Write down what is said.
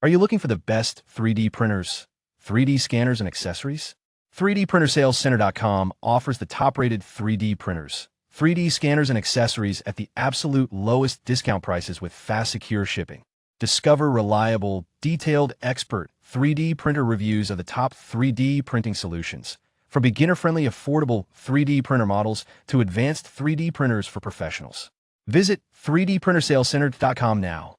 Are you looking for the best 3D printers, 3D scanners, and accessories? 3DPrinterSalesCenter.com offers the top-rated 3D printers, 3D scanners, and accessories at the absolute lowest discount prices with fast, secure shipping. Discover reliable, detailed, expert 3D printer reviews of the top 3D printing solutions, from beginner-friendly, affordable 3D printer models to advanced 3D printers for professionals. Visit 3DPrinterSalesCenter.com now.